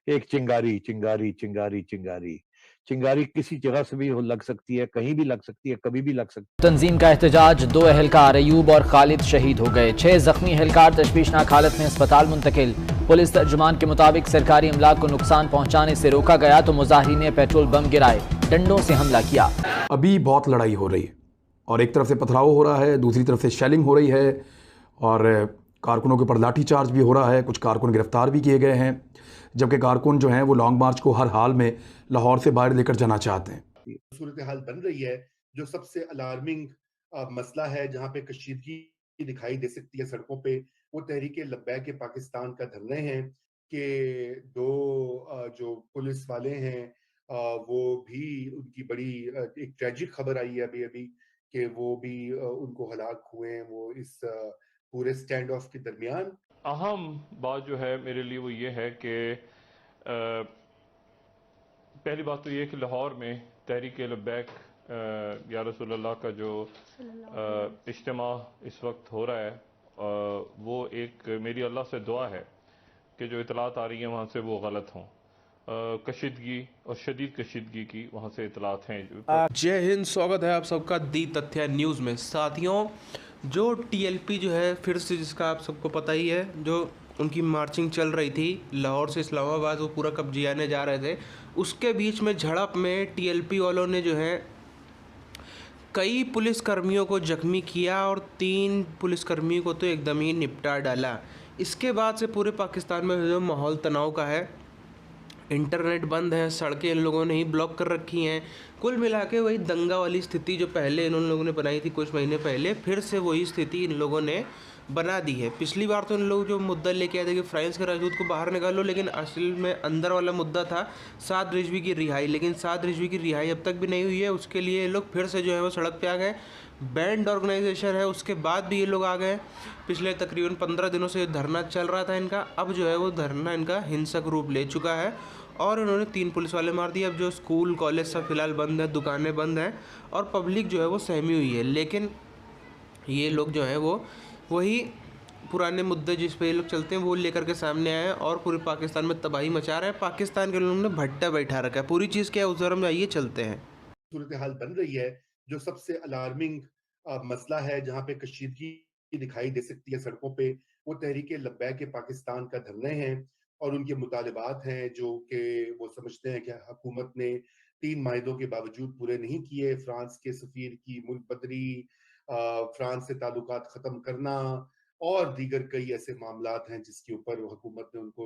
एक चिंगारी चिंगारी चिंगारी चिंगारी चिंगारी किसी जगह से भी लग सकती है, कहीं भी लग सकती है, कभी भी लग सकती तंजीम का एहतजाज, 2 एहलकार अयूब और खालिद शहीद हो गए, 6 जख्मी एहलकार तशवीशनाक हालत में अस्पताल मुंतकिल। पुलिस तर्जुमान के मुताबिक सरकारी अमलाक को नुकसान पहुंचाने से रोका गया तो मुजाहिरीन ने पेट्रोल बम गिराए, डंडों से हमला किया। अभी बहुत लड़ाई हो रही है और एक तरफ से पथराव हो रहा है, दूसरी तरफ से शेलिंग हो रही है और कारकुनों के ऊपर लाठीचार्ज भी हो रहा है। कुछ कारकुन गिरफ्तार भी किए गए हैं, जबकि कारकुन जो हैं वो लॉन्ग मार्च को हर हाल में लाहौर से बाहर लेकर जाना चाहते हैं। सूरत हाल बन रही है जो सबसे अलार्मिंग मसला है, जहां पे कशीदगी दिखाई दे सकती है सड़कों पे, वो तहरीक लब्बैक पाकिस्तान का धरने हैं कि दो जो पुलिस वाले हैं वो भी उनकी बड़ी एक ट्रेजिक खबर आई है अभी अभी कि वो भी उनको हलाक हुए हैं वो इस पूरे स्टैंड ऑफ के दरमियान। अहम बात जो है मेरे लिए वो ये है कि पहली बात तो ये कि लाहौर में तहरीक लब्बैक या रसूल अल्लाह का जो इज्तिमा इस वक्त हो रहा है वो एक मेरी अल्लाह से दुआ है कि जो इतलात आ रही हैं वहाँ से वो गलत हों। कशीदगी और शदीद कशीदगी की वहाँ से इतलात हैं। जय हिंद, स्वागत है आप सबका दी तथ्य न्यूज़ में। साथियों, जो टीएलपी जो है फिर से, जिसका आप सबको पता ही है, जो उनकी मार्चिंग चल रही थी लाहौर से इस्लामाबाद, वो पूरा कब्जियाने जा रहे थे, उसके बीच में झड़प में टीएलपी वालों ने जो है कई पुलिसकर्मियों को जख्मी किया और 3 पुलिसकर्मियों को तो एकदम ही निपटा डाला। इसके बाद से पूरे पाकिस्तान में जो माहौल तनाव का है, इंटरनेट बंद है, सड़कें इन लोगों ने ही ब्लॉक कर रखी हैं। कुल मिला के वही दंगा वाली स्थिति जो पहले इन लोगों ने बनाई थी कुछ महीने पहले, फिर से वही स्थिति इन लोगों ने बना दी है। पिछली बार तो इन लोग जो मुद्दा लेके आए थे कि फ्रांस के राजदूत को बाहर निकालो, लेकिन असल में अंदर वाला मुद्दा था साद रिजवी की रिहाई, लेकिन साद रिजवी की रिहाई अब तक भी नहीं हुई है। उसके लिए ये लोग फिर से जो है वो सड़क पे आ गए। बैंड ऑर्गेनाइजेशन है, उसके बाद भी ये लोग आ गए। पिछले तकरीबन 15 दिनों से धरना चल रहा था इनका, अब जो है वो धरना इनका हिंसक रूप ले चुका है और इन्होंने 3 पुलिस वाले मार दिए। अब जो स्कूल कॉलेज सब फिलहाल बंद है, दुकानें बंद हैं और पब्लिक जो है वो सहमी हुई है। लेकिन ये लोग जो है वो वही पुराने मुद्दे जिस पे ये लोग चलते हैं वो लेकर के सामने आए और पूरे पाकिस्तान में तबाही मचा रहे हैं। पाकिस्तान के लोगों ने भट्टा बैठा रखा है। पूरी चीज़ क्या है उस में आइए चलते हैं। सूरत हाल बन रही है जो सबसे अलार्मिंग मसला है, जहां पे कशीदगी दिखाई दे सकती है सड़कों पे, वो तहरीक लब्बैक पाकिस्तान का धरने हैं और उनके मुतालिबात हैं जो कि वो समझते हैं कि हुकूमत ने 3 माहिदों के बावजूद पूरे नहीं किए। फ्रांस के सफीर की मुल्क बदरी, फ्रांस से ताल्लुकात खत्म करना और दीगर कई ऐसे मामलात हैं जिसके ऊपर हुकूमत ने उनको,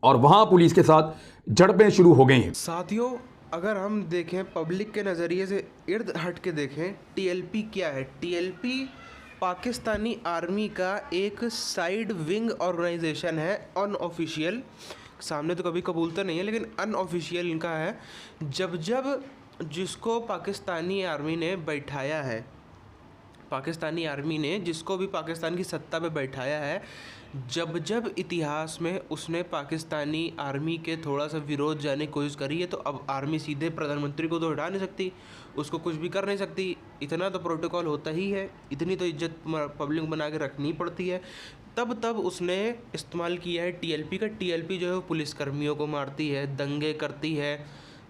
और वहाँ पुलिस के साथ झड़पें शुरू हो गई हैं। साथियों, अगर हम देखें पब्लिक के नज़रिए से इर्द हट के देखें, टीएलपी क्या है? टीएलपी पाकिस्तानी आर्मी का एक साइड विंग ऑर्गेनाइजेशन है, अनऑफिशियल। सामने तो कभी कबूलता नहीं है, लेकिन अनऑफिशियल इनका है। जब जब जिसको पाकिस्तानी आर्मी ने बैठाया है, पाकिस्तानी आर्मी ने जिसको भी पाकिस्तान की सत्ता पे बैठाया है, जब जब इतिहास में उसने पाकिस्तानी आर्मी के थोड़ा सा विरोध जाने की कोशिश करी है, तो अब आर्मी सीधे प्रधानमंत्री को तो हटा नहीं सकती, उसको कुछ भी कर नहीं सकती। इतना तो प्रोटोकॉल होता ही है, इतनी तो इज्जत पब्लिक बना के रखनी पड़ती है। तब उसने इस्तेमाल किया है टीएलपी का। टीएलपी जो है वो पुलिसकर्मियों को मारती है, दंगे करती है,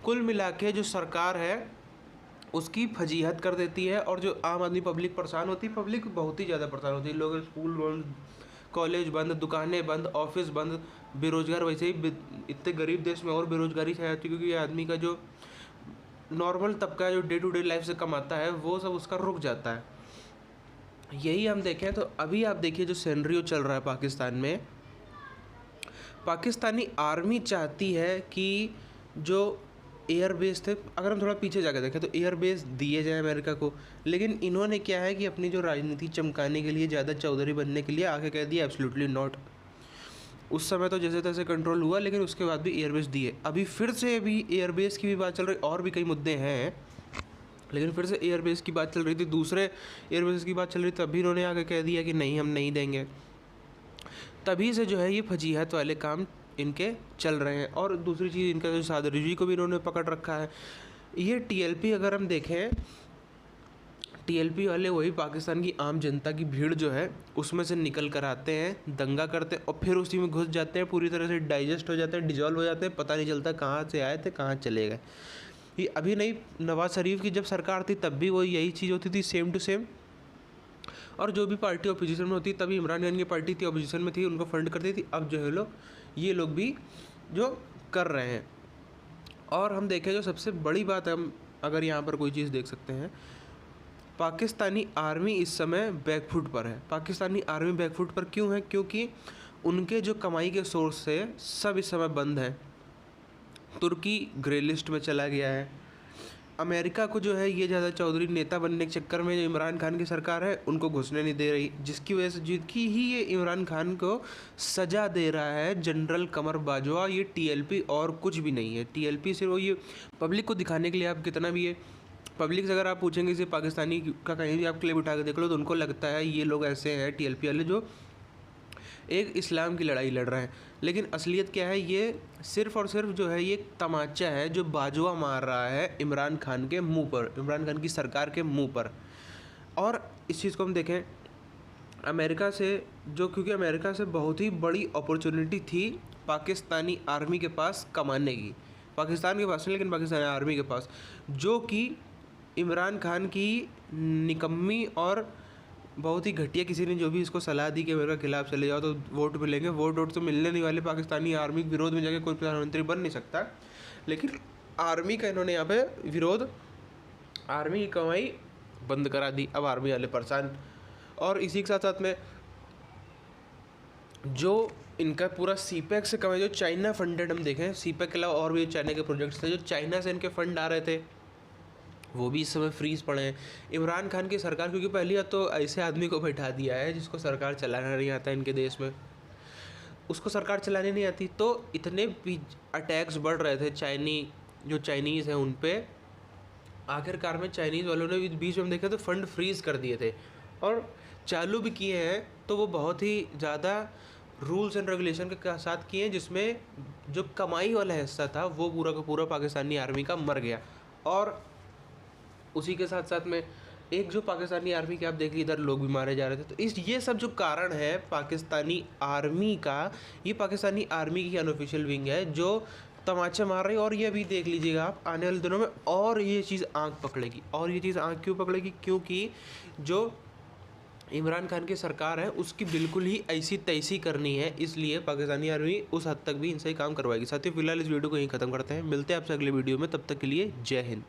कुल मिला के जो सरकार है उसकी फजीहत कर देती है। और जो आम आदमी पब्लिक परेशान होती है, पब्लिक बहुत ही ज़्यादा परेशान होती है। लोग स्कूल बंद, कॉलेज बंद, दुकानें बंद, ऑफिस बंद, बेरोज़गार। वैसे ही इतने गरीब देश में और बेरोज़गारी छाई होती है, क्योंकि आदमी का जो नॉर्मल तबका जो डे टू डे लाइफ से कमाता है वो सब उसका रुक जाता है। यही हम देखें तो अभी आप देखिए जो सिनेरियो चल रहा है पाकिस्तान में, पाकिस्तानी आर्मी चाहती है कि जो एयरबेस थे, अगर हम थोड़ा पीछे जाकर देखें तो एयरबेस दिए जाए अमेरिका को, लेकिन इन्होंने क्या है कि अपनी जो राजनीति चमकाने के लिए, ज़्यादा चौधरी बनने के लिए आके कह दिया एब्सोल्युटली नॉट। उस समय तो जैसे तैसे कंट्रोल हुआ, लेकिन उसके बाद भी एयरबेस दिए। अभी फिर से अभी एयरबेस की भी बात चल रही, और भी कई मुद्दे हैं, लेकिन फिर से एयरबेस की बात चल रही थी, दूसरे एयरबेस की बात चल रही, तभी इन्होंने आके कह दिया कि नहीं, हम नहीं देंगे। तभी से जो है ये फजीहत वाले काम इनके चल रहे हैं। और दूसरी चीज़, इनका जो सादर रिजवी को भी इन्होंने पकड़ रखा है। ये टीएलपी अगर हम देखें, टीएलपी वाले वही पाकिस्तान की आम जनता की भीड़ जो है उसमें से निकल कर आते हैं, दंगा करते हैं और फिर उसी में घुस जाते हैं, पूरी तरह से डाइजेस्ट हो जाते हैं, डिजॉल्व हो जाते हैं, पता नहीं चलता कहाँ से आए थे कहाँ चले गए। ये अभी नहीं, नवाज शरीफ की जब सरकार थी तब भी वो यही चीज़ होती थी, सेम टू सेम। और जो भी पार्टी अपोजिशन में होती, तभी इमरान खान की पार्टी थी अपोजिशन में थी, उनको फंड करती थी। अब जो है ये लोग भी जो कर रहे हैं। और हम देखें जो सबसे बड़ी बात है, हम अगर यहाँ पर कोई चीज़ देख सकते हैं, पाकिस्तानी आर्मी इस समय बैकफुट पर है। पाकिस्तानी आर्मी बैकफुट पर क्यों है? क्योंकि उनके जो कमाई के सोर्स है सब इस समय बंद हैं। तुर्की ग्रे लिस्ट में चला गया है। अमेरिका को जो है ये ज़्यादा चौधरी नेता बनने के चक्कर में जो इमरान खान की सरकार है उनको घुसने नहीं दे रही, जिसकी वजह से जिसकी ही ये इमरान खान को सज़ा दे रहा है जनरल कमर बाजवा। ये टीएलपी और कुछ भी नहीं है। टीएलपी सिर्फ वो ये पब्लिक को दिखाने के लिए, आप कितना भी ये पब्लिक से अगर आप पूछेंगे इसे पाकिस्तानी का कहीं भी आप क्लिप उठा के देख लो तो उनको लगता है ये लोग ऐसे हैं टीएलपी वाले जो एक इस्लाम की लड़ाई लड़ रहे हैं। लेकिन असलियत क्या है? ये सिर्फ़ और सिर्फ जो है ये तमाचा है जो बाजवा मार रहा है इमरान खान के मुंह पर, इमरान खान की सरकार के मुंह पर। और इस चीज़ को हम देखें अमेरिका से जो, क्योंकि अमेरिका से बहुत ही बड़ी अपॉर्चुनिटी थी पाकिस्तानी आर्मी के पास कमाने की, पाकिस्तान के पास नहीं लेकिन पाकिस्तानी आर्मी के पास, जो कि इमरान खान की निकम्मी और बहुत ही घटिया किसी ने जो भी इसको सलाह दी कि अमेरिका के खिलाफ चले जाओ तो वोट मिलेंगे, वोट तो मिलने नहीं वाले। पाकिस्तानी आर्मी के विरोध में जाके कोई प्रधानमंत्री बन नहीं सकता, लेकिन आर्मी का इन्होंने यहाँ पे विरोध, आर्मी की कमाई बंद करा दी। अब आर्मी वाले परेशान। और इसी के साथ साथ में जो इनका पूरा सीपैक से कमाई, जो चाइना फंडेड, हम देखें सीपैक के अलावा और भी चाइना के प्रोजेक्ट्स थे जो चाइना से इनके फंड आ रहे थे, वो भी इस समय फ्रीज पड़े हैं। इमरान खान की सरकार, क्योंकि पहली बात तो ऐसे आदमी को बैठा दिया है जिसको सरकार चलाना नहीं आता इनके देश में, उसको सरकार चलाने नहीं आती, तो इतने अटैक्स बढ़ रहे थे जो चाइनीज़ हैं उन पर। आखिरकार में चाइनीज़ वालों ने बीच में हम देखे तो फंड फ्रीज कर दिए थे और चालू भी किए हैं, तो वो बहुत ही ज़्यादा रूल्स एंड रेगुलेशन के साथ किए हैं, जिसमें जो कमाई वाला हिस्सा था वो पूरा का पूरा पाकिस्तानी आर्मी का मर गया। और उसी के साथ साथ में एक जो पाकिस्तानी आर्मी के आप देखिए इधर लोग भी मारे जा रहे थे। तो ये सब जो कारण है पाकिस्तानी आर्मी का, ये पाकिस्तानी आर्मी की अनऑफिशियल विंग है जो तमाचा मार रही है। और ये अभी देख लीजिएगा आप आने वाले दिनों में और ये चीज़ आँख पकड़ेगी। और ये चीज़ आँख क्यों पकड़ेगी? क्योंकि जो इमरान खान की सरकार है उसकी बिल्कुल ही ऐसी तैसी करनी है, इसलिए पाकिस्तानी आर्मी उस हद तक भी इनसे काम करवाएगी। साथियों फिलहाल इस वीडियो को यहीं ख़त्म करते हैं, मिलते हैं आपसे अगले वीडियो में, तब तक के लिए जय हिंद।